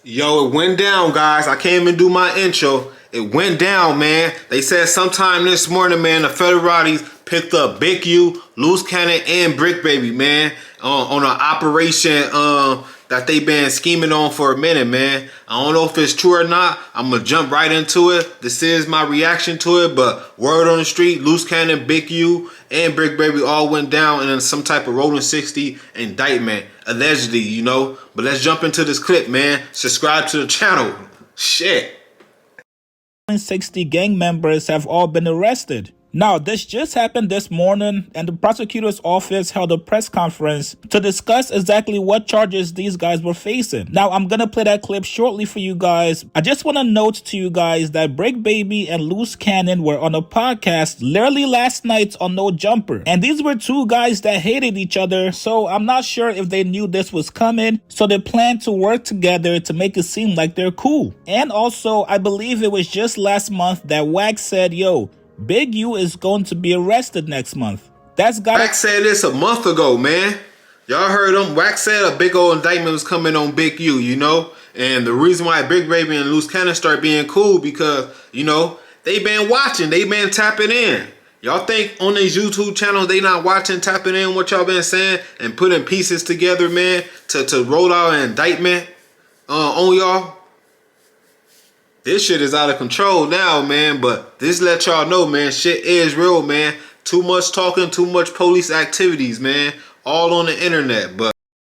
Yo, it went down, guys. I can't even do my intro. It went down, man. They said sometime this morning, man, the federales picked up Big U, Luce Cannon, and Bricc, baby, man, on an operation that they been scheming on for a minute, man. I don't know if it's true or not. I'm gonna jump right into it. This is my reaction to it, but word on the street, Luce Cannon, Big U, and Bricc, baby all went down in some type of Rolling 60 indictment, allegedly, you know. But let's jump into this clip, man. Subscribe to the channel. Shit. 60 gang members have all been arrested. Now, this just happened this morning, and the prosecutor's office held a press conference to discuss exactly what charges these guys were facing. Now, I'm gonna play that clip shortly for you guys. I just want to note to you guys that Bricc Baby and Luce Cannon were on a podcast literally last night on No Jumper. And these were two guys that hated each other, so I'm not sure if they knew this was coming, so they planned to work together to make it seem like they're cool. And also, I believe it was just last month that WACK said, yo, Big U is going to be arrested next month. That's got WACK said this a month ago, man. Y'all heard him. WACK said a big old indictment was coming on Big U, you know? And the reason why Bricc Baby and Luce Cannon start being cool because, you know, they been watching. They been tapping in. Y'all think on these YouTube channels they not watching, tapping in what y'all been saying and putting pieces together, man, to roll out an indictment on y'all? This shit is out of control now, man, but this let y'all know, man, shit is real, man. Too much talking, too much police activities, man, all on the internet, but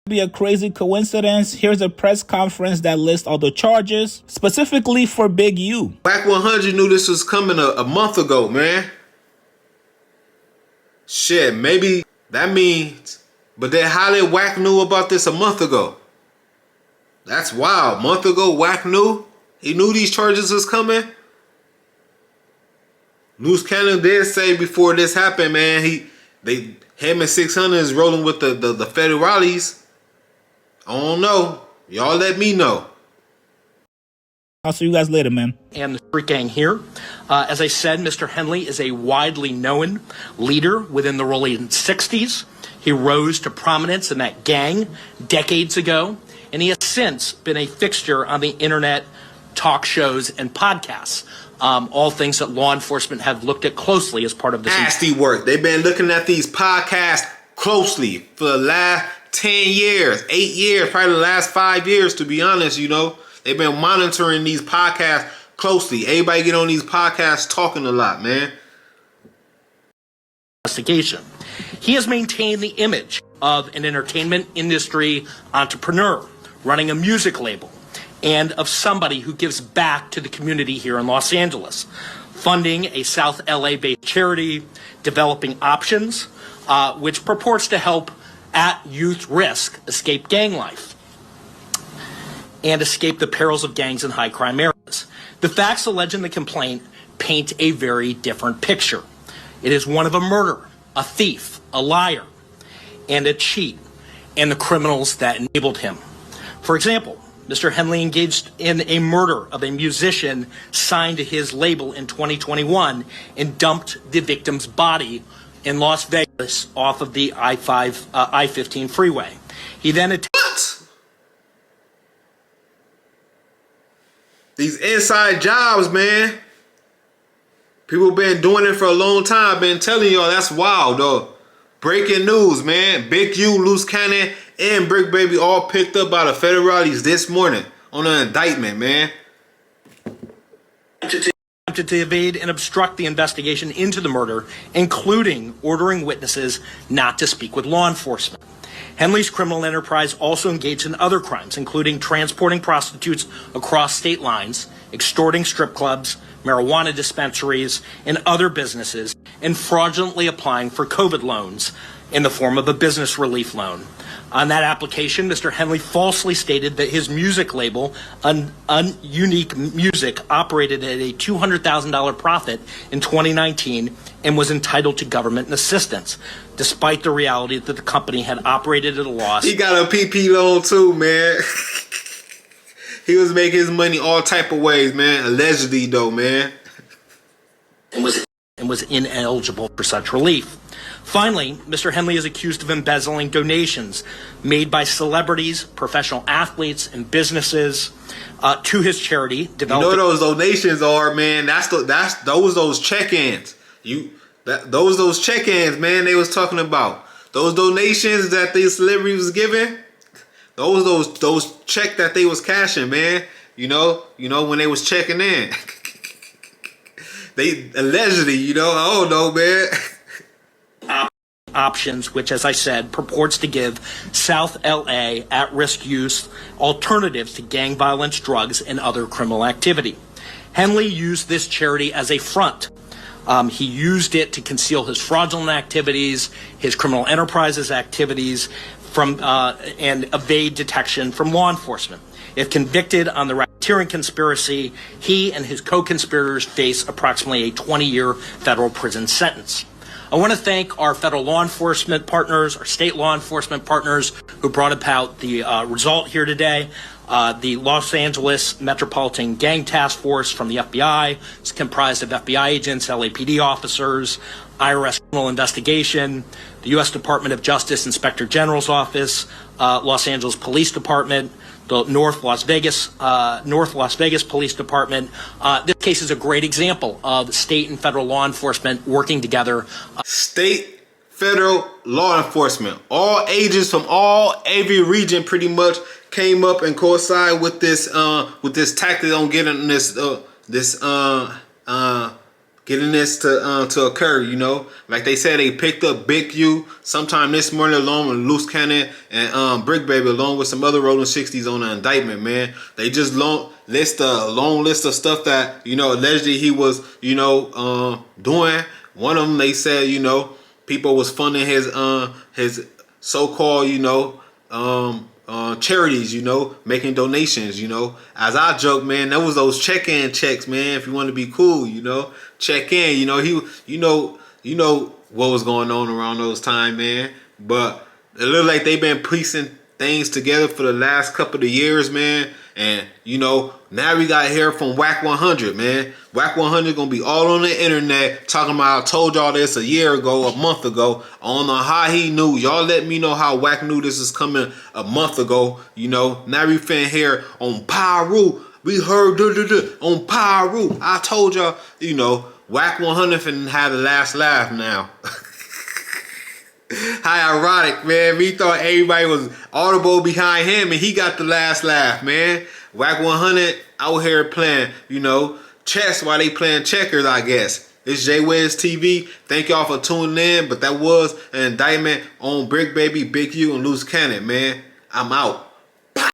be a crazy coincidence. Here's a press conference that lists all the charges, specifically for Big U. WACK100 knew this was coming a month ago, man. Shit, maybe that means, but then how did WACK knew about this a month ago? That's wild. Month ago, WACK knew? He knew these charges was coming. Luce Cannon did say before this happened, man, him and 600 is rolling with the federales. I don't know. Y'all let me know. I'll see you guys later, man. And the street gang here. As I said, Mr. Henley is a widely known leader within the Rolling 60s. He rose to prominence in that gang decades ago, and he has since been a fixture on the internet, talk shows, and podcasts. All things that law enforcement have looked at closely as part of this. Nasty work. They've been looking at these podcasts closely for the last 10 years, 8 years, probably the last 5 years, to be honest, you know. They've been monitoring these podcasts closely. Everybody get on these podcasts talking a lot, man. Investigation. He has maintained the image of an entertainment industry entrepreneur running a music label, and of somebody who gives back to the community here in Los Angeles, funding a South LA-based charity, developing options, which purports to help at youth risk escape gang life and escape the perils of gangs in high crime areas. The facts alleged in the complaint paint a very different picture. It is one of a murderer, a thief, a liar, and a cheat, and the criminals that enabled him. For example, Mr. Henley engaged in a murder of a musician signed to his label in 2021 and dumped the victim's body in Las Vegas off of the I-15 freeway. He then What? These inside jobs, man. People been doing it for a long time. Been telling y'all that's wild, though. Breaking news, man. Big U, Luce Cannon, and Bricc Baby all picked up by the federales this morning on an indictment, man. attempted to evade and obstruct the investigation into the murder, including ordering witnesses not to speak with law enforcement. Henley's criminal enterprise also engaged in other crimes, including transporting prostitutes across state lines, extorting strip clubs, marijuana dispensaries, and other businesses, and fraudulently applying for COVID loans in the form of a business relief loan. On that application, Mr. Henley falsely stated that his music label, Unique Music, operated at a $200,000 profit in 2019 and was entitled to government assistance, despite the reality that the company had operated at a loss. He got a PP loan too, man. He was making his money all type of ways, man. Allegedly, though, man. And was ineligible for such relief. Finally, Mr. Henley is accused of embezzling donations made by celebrities, professional athletes, and businesses to his charity. You know what those donations are, man? Those check-ins. Those check-ins, man. They was talking about those donations that these celebrities was giving. Those check that they was cashing, man. You know when they was checking in. They allegedly, I don't know, man. Options, which, as I said, purports to give South LA at-risk youth alternatives to gang violence, drugs, and other criminal activity. Henley used this charity as a front. He used it to conceal his fraudulent activities, his criminal enterprises activities, and evade detection from law enforcement. If convicted on the racketeering conspiracy, he and his co-conspirators face approximately a 20-year federal prison sentence. I want to thank our federal law enforcement partners, our state law enforcement partners who brought about the result here today. The Los Angeles Metropolitan Gang Task Force from the FBI. It's comprised of FBI agents, LAPD officers, IRS criminal investigation, the U.S. Department of Justice Inspector General's Office, Los Angeles Police Department, the North Las Vegas Police Department. This case is a great example of state and federal law enforcement working together. State, federal law enforcement, all agents from every region pretty much came up and coincided with this tactic on getting this to occur. Like they said, they picked up Big U sometime this morning along with Luce Cannon and Bricc along with some other Rolling 60s on the indictment, man. They just long list of stuff that allegedly he was doing. One of them, they said people was funding his so-called charities, making donations, As I joke, man, that was those check-in checks, man. If you want to be cool, check in, he what was going on around those time, man. But it looked like they've been piecing things together for the last couple of years, man. And now we got to hear from WACK100, man. WACK100 gonna be all on the internet talking about, I told y'all this a year ago, a month ago. I don't know how he knew. Y'all let me know how Wack knew this is coming a month ago. Now we finna hear on Pyru. We heard on Pyru. I told y'all, WACK100 finna have the last laugh now. How ironic, man. We thought everybody was audible behind him and he got the last laugh, man. WACK100 out here playing, chess while they playing checkers, I guess. It's J-Wiz TV. Thank y'all for tuning in. But that was an indictment on Bricc, Big U, and Luce Cannon, man. I'm out.